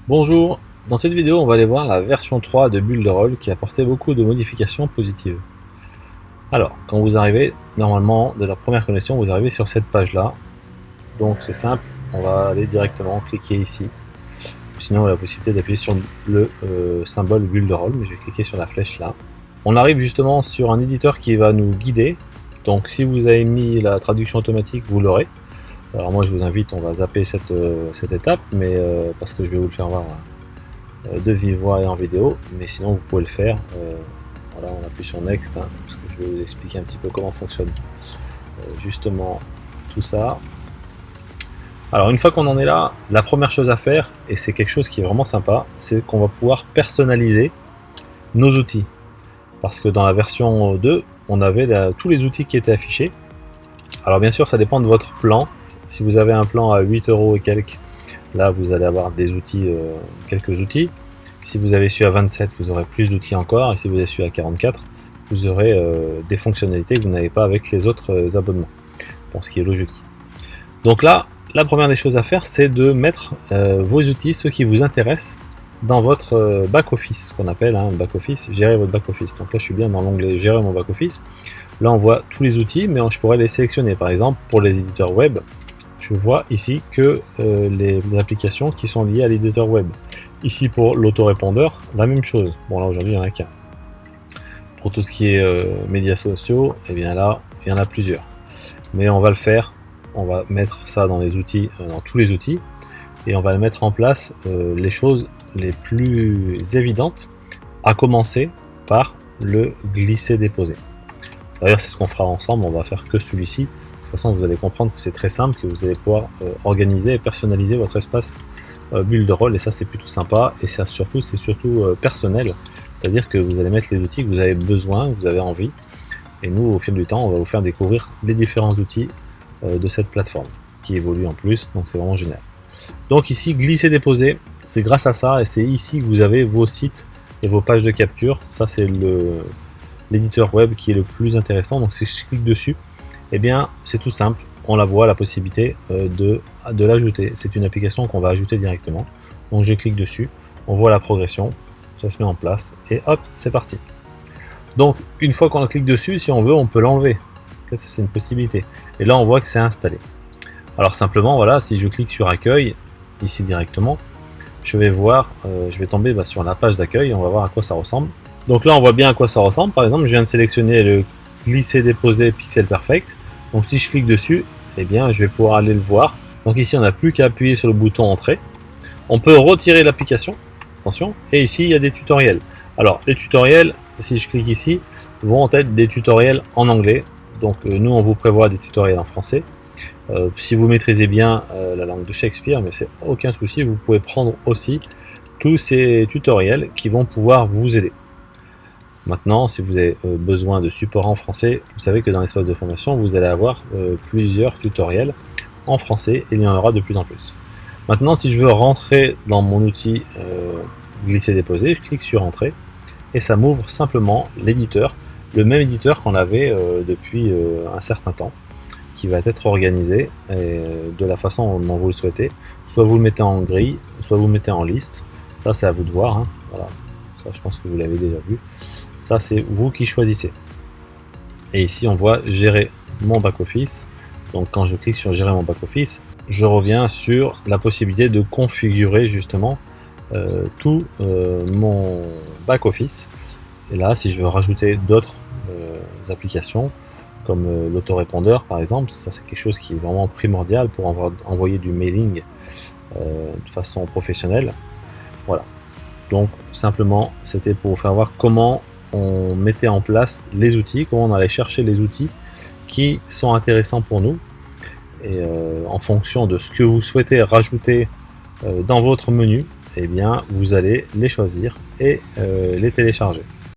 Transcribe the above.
Bonjour, dans cette vidéo on va aller voir la version 3 de Builderall qui a apporté beaucoup de modifications positives. Alors, quand vous arrivez, normalement, de la première connexion, vous arrivez sur cette page là. Donc c'est simple, on va aller directement cliquer ici. Sinon on a la possibilité d'appuyer sur le symbole Builderall, mais je vais cliquer sur la flèche là. On arrive justement sur un éditeur qui va nous guider. Donc si vous avez mis la traduction automatique, vous l'aurez. Alors moi je vous invite, on va zapper cette étape, mais parce que je vais vous le faire voir de vive voix et en vidéo, mais sinon vous pouvez le faire. Voilà, on appuie sur Next, hein, parce que je vais vous expliquer un petit peu comment fonctionne justement tout ça. Alors une fois qu'on en est là, la première chose à faire, et c'est quelque chose qui est vraiment sympa, c'est qu'on va pouvoir personnaliser nos outils. Parce que dans la version 2, on avait tous les outils qui étaient affichés. Alors bien sûr ça dépend de votre plan. Si vous avez un plan à 8 € et quelques, là vous allez avoir des outils, quelques outils. Si vous avez celui à 27, vous aurez plus d'outils encore, et si vous avez celui à 44, vous aurez des fonctionnalités que vous n'avez pas avec les autres abonnements, pour ce qui est logique. Donc là, la première des choses à faire, c'est de mettre vos outils, ceux qui vous intéressent, dans votre back-office, ce qu'on appelle back-office, gérer votre back-office. Donc là, je suis bien dans l'onglet gérer mon back-office. Là, on voit tous les outils, mais je pourrais les sélectionner. Par exemple, pour les éditeurs web, je vois ici que les applications qui sont liées à l'éditeur web. Ici, pour l'autorépondeur, la même chose. Bon, là, aujourd'hui, il n'y en a qu'un. Pour tout ce qui est médias sociaux, et bien là, il y en a plusieurs. Mais on va le faire. On va mettre ça dans les outils, dans tous les outils, et on va mettre en place les choses les plus évidentes, à commencer par le glisser-déposer. D'ailleurs, c'est ce qu'on fera ensemble, on va faire que celui-ci. De toute façon, vous allez comprendre que c'est très simple, que vous allez pouvoir organiser et personnaliser votre espace Builderall, et ça c'est plutôt sympa, et ça surtout, c'est surtout personnel, c'est-à-dire que vous allez mettre les outils que vous avez besoin, que vous avez envie, et nous, au fil du temps, on va vous faire découvrir les différents outils de cette plateforme qui évolue en plus, donc c'est vraiment génial. Donc ici, glisser déposer, c'est grâce à ça, et c'est ici que vous avez vos sites et vos pages de capture. Ça c'est l'éditeur web qui est le plus intéressant. Donc si je clique dessus, et bien c'est tout simple, on la voit, la possibilité de l'ajouter. C'est une application qu'on va ajouter directement. Donc je clique dessus, on voit la progression, ça se met en place, et hop, c'est parti. Donc une fois qu'on clique dessus, si on veut, on peut l'enlever. C'est une possibilité. Et là on voit que c'est installé. Alors simplement, voilà, si je clique sur accueil ici directement, je vais voir, je vais tomber sur la page d'accueil, on va voir à quoi ça ressemble. Donc là on voit bien à quoi ça ressemble. Par exemple, je viens de sélectionner le glisser déposer pixel perfect. Donc si je clique dessus, eh bien je vais pouvoir aller le voir. Donc ici on n'a plus qu'à appuyer sur le bouton entrée. On peut retirer l'application, attention, et ici il y a des tutoriels. Alors les tutoriels, si je clique ici, vont être des tutoriels en anglais. Donc nous on vous prévoit des tutoriels en français. Si vous maîtrisez bien la langue de Shakespeare, mais c'est aucun souci, vous pouvez prendre aussi tous ces tutoriels qui vont pouvoir vous aider. Maintenant, si vous avez besoin de support en français, vous savez que dans l'espace de formation, vous allez avoir plusieurs tutoriels en français, et il y en aura de plus en plus. Maintenant, si je veux rentrer dans mon outil glisser-déposer, je clique sur Entrée, et ça m'ouvre simplement l'éditeur, le même éditeur qu'on avait depuis un certain temps, qui va être organisé de la façon dont vous le souhaitez. Soit vous le mettez en grille, soit vous le mettez en liste. Ça, c'est à vous de voir, hein. Voilà. Ça, je pense que vous l'avez déjà vu. Ça, c'est vous qui choisissez. Et ici, on voit gérer mon back-office. Donc, quand je clique sur gérer mon back-office, je reviens sur la possibilité de configurer justement tout mon back-office. Et là, si je veux rajouter d'autres applications, comme l'autorépondeur par exemple, ça c'est quelque chose qui est vraiment primordial pour envoyer du mailing de façon professionnelle. Voilà. Donc simplement, c'était pour vous faire voir comment on mettait en place les outils, comment on allait chercher les outils qui sont intéressants pour nous, et en fonction de ce que vous souhaitez rajouter dans votre menu, eh bien vous allez les choisir et les télécharger.